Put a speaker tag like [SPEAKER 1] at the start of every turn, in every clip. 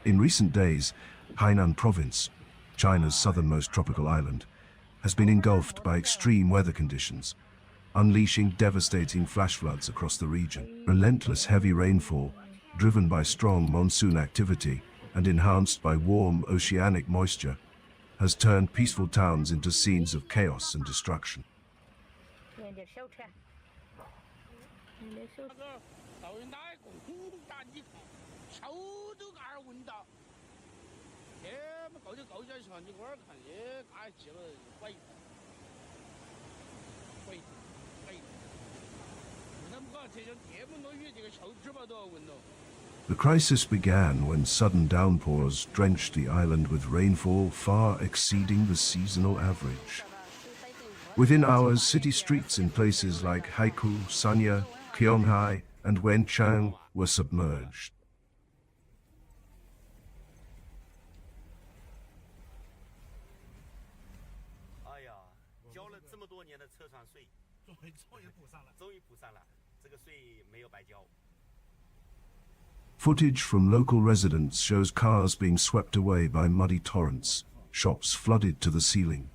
[SPEAKER 1] In recent days, Hainan Province, China's southernmost tropical island, has been engulfed by extreme weather conditions, unleashing devastating flash floods across the region. Relentless heavy rainfall, driven by strong monsoon activity and enhanced by warm oceanic moisture, has turned peaceful towns into scenes of chaos and destruction. The crisis began when sudden downpours drenched the island with rainfall far exceeding the seasonal average. Within hours, city streets in places like Haikou, Sanya, Qionghai, and Wenchang were submerged. Footage from local residents shows cars being swept away by muddy torrents, shops flooded to the ceiling,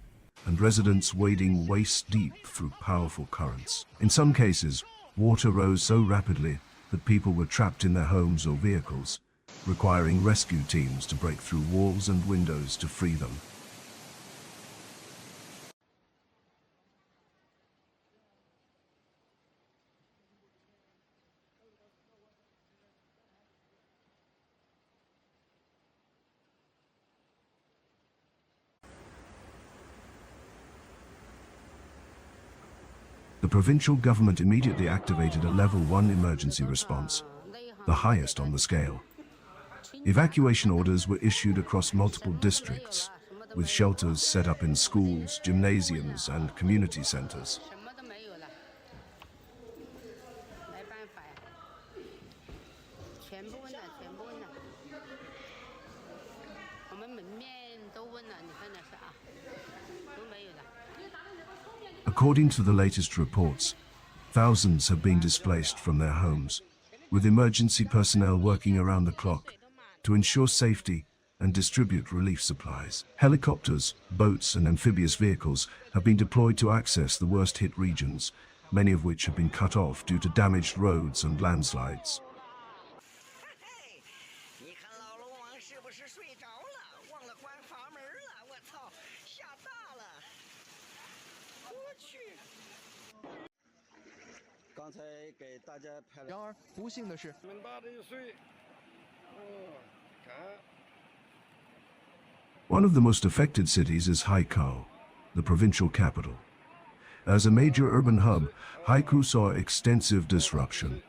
[SPEAKER 1] and residents wading waist-deep through powerful currents. In some cases, water rose so rapidly that people were trapped in their homes or vehicles, requiring rescue teams to break through walls and windows to free them. The provincial government immediately activated a Level 1 emergency response, the highest on the scale. Evacuation orders were issued across multiple districts, with shelters set up in schools, gymnasiums, and community centers. According to the latest reports, thousands have been displaced from their homes, with emergency personnel working around the clock to ensure safety and distribute relief supplies. Helicopters, boats, and amphibious vehicles have been deployed to access the worst-hit regions, many of which have been cut off due to damaged roads and landslides. One of the most affected cities is Haikou, the provincial capital. As a major urban hub, Haikou saw extensive disruption.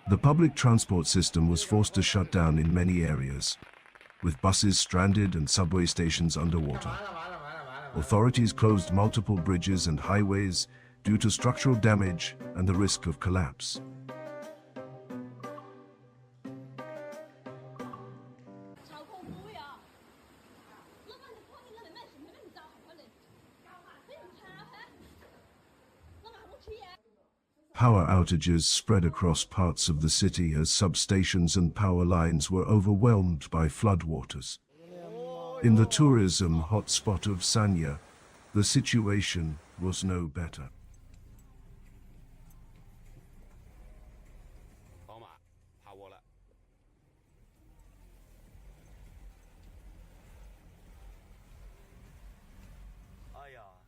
[SPEAKER 1] The public transport system was forced to shut down in many areas, with buses stranded and subway stations underwater. Authorities closed multiple bridges and highways due to structural damage and the risk of collapse. Power outages spread across parts of the city as substations and power lines were overwhelmed by floodwaters. In the tourism hotspot of Sanya, the situation was no better.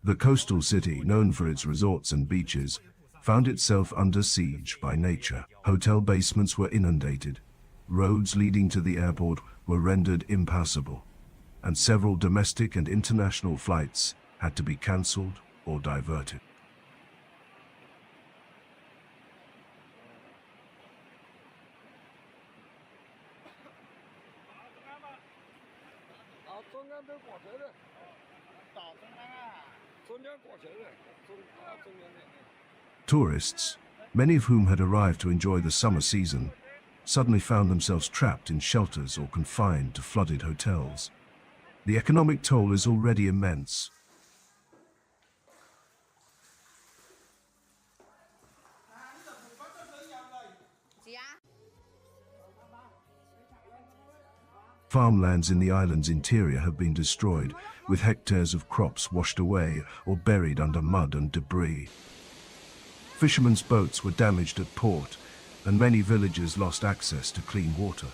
[SPEAKER 1] The coastal city, known for its resorts and beaches, found itself under siege by nature. Hotel basements were inundated, roads leading to the airport were rendered impassable, and several domestic and international flights had to be cancelled or diverted. Tourists, many of whom had arrived to enjoy the summer season, suddenly found themselves trapped in shelters or confined to flooded hotels. The economic toll is already immense. Farmlands in the island's interior have been destroyed, with hectares of crops washed away or buried under mud and debris. Fishermen's boats were damaged at port, and many villages lost access to clean water.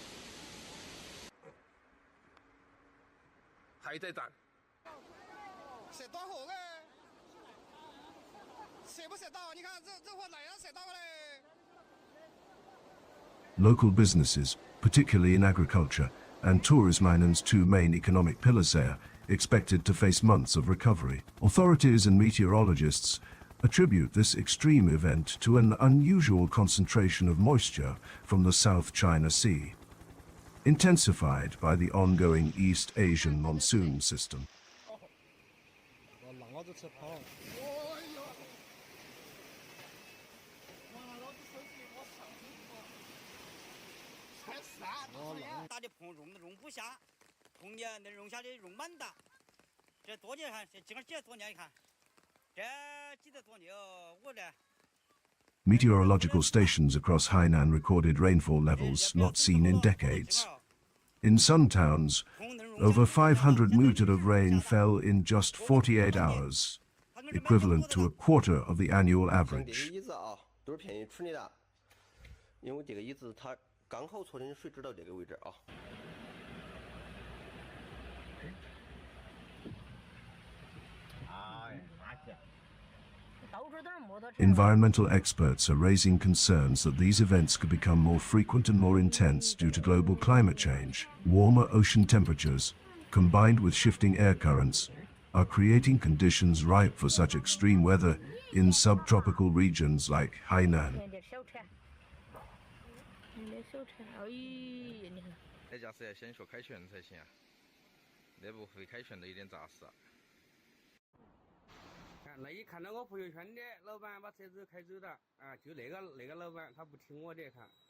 [SPEAKER 1] Local businesses, particularly in agriculture and tourism island's two main economic pillars there, expected to face months of recovery. Authorities and meteorologists attribute this extreme event to an unusual concentration of moisture from the South China Sea, intensified by the ongoing East Asian monsoon system. Meteorological stations across Hainan recorded rainfall levels not seen in decades. In some towns, over 500 mm of rain fell in just 48 hours, equivalent to a quarter of the annual average. Environmental experts are raising concerns that these events could become more frequent and more intense due to global climate change. Warmer ocean temperatures, combined with shifting air currents, are creating conditions ripe for such extreme weather in subtropical regions like Hainan.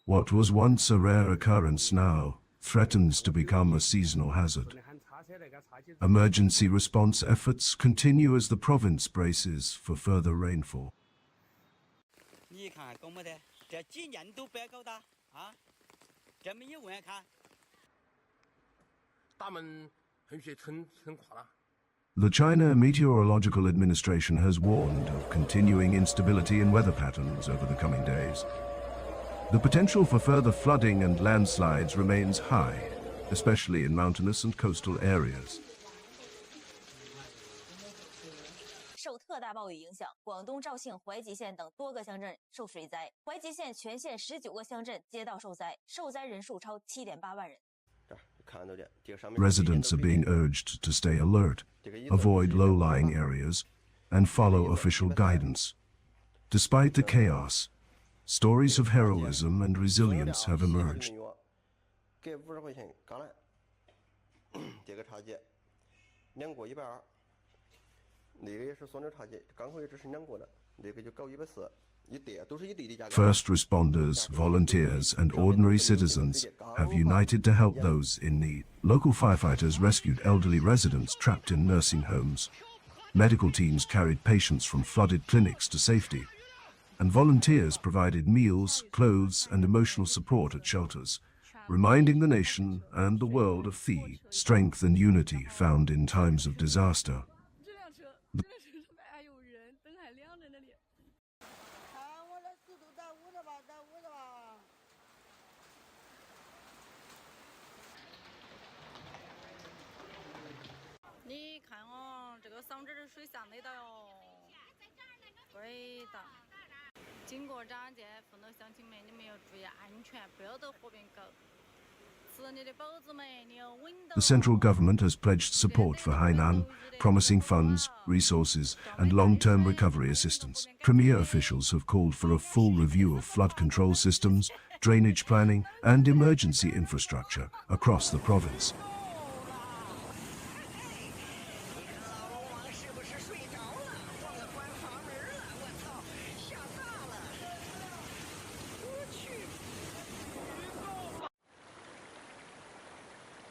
[SPEAKER 1] What was once a rare occurrence now threatens to become a seasonal hazard. Emergency response efforts continue as the province braces for further rainfall. The China Meteorological Administration has warned of continuing instability in weather patterns over the coming days. The potential for further flooding and landslides remains high, especially in mountainous and coastal areas.
[SPEAKER 2] 受特大暴雨影响，广东肇庆、怀集县等多个乡镇受水灾。怀集县全县19个乡镇街道受灾，受灾人数超7.8万人。
[SPEAKER 1] Residents are being urged to stay alert, avoid low-lying areas, and follow official guidance. Despite the chaos, stories of heroism and resilience have emerged. First responders, volunteers, and ordinary citizens have united to help those in need. Local firefighters rescued elderly residents trapped in nursing homes. Medical teams carried patients from flooded clinics to safety, and volunteers provided meals, clothes, and emotional support at shelters, reminding the nation and the world of the strength and unity found in times of disaster. The central government has pledged support for Hainan, promising funds, resources, and long-term recovery assistance. Premier officials have called for a full review of flood control systems, drainage planning, and emergency infrastructure across the province.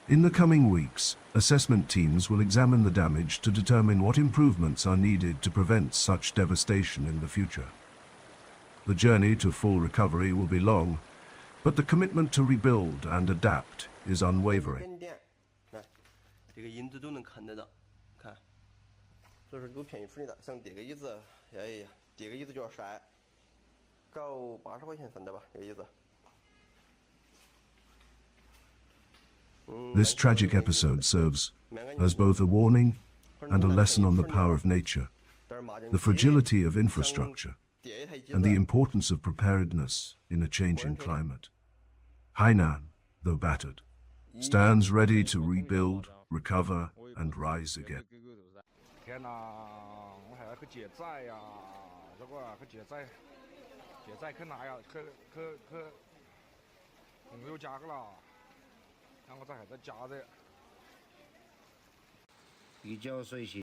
[SPEAKER 1] In the coming weeks, assessment teams will examine the damage to determine what improvements are needed to prevent such devastation in the future. The journey to full recovery will be long, but the commitment to rebuild and adapt is unwavering.
[SPEAKER 3] 这个影子都能看得到，看。所以说都便宜处理的，想叠个椅子，哎呀，叠个椅子就要晒，搞80块钱算的吧，这个椅子。
[SPEAKER 1] This tragic episode serves as both a warning and a lesson on the power of nature, the fragility of infrastructure, and the importance of preparedness in a changing climate. Hainan, though battered, stands ready to rebuild, recover, and rise again.
[SPEAKER 4] 天哪，我还要去接载呀，这个去接载去哪呀？去朋友家去了，看我这还在家的。比较水性。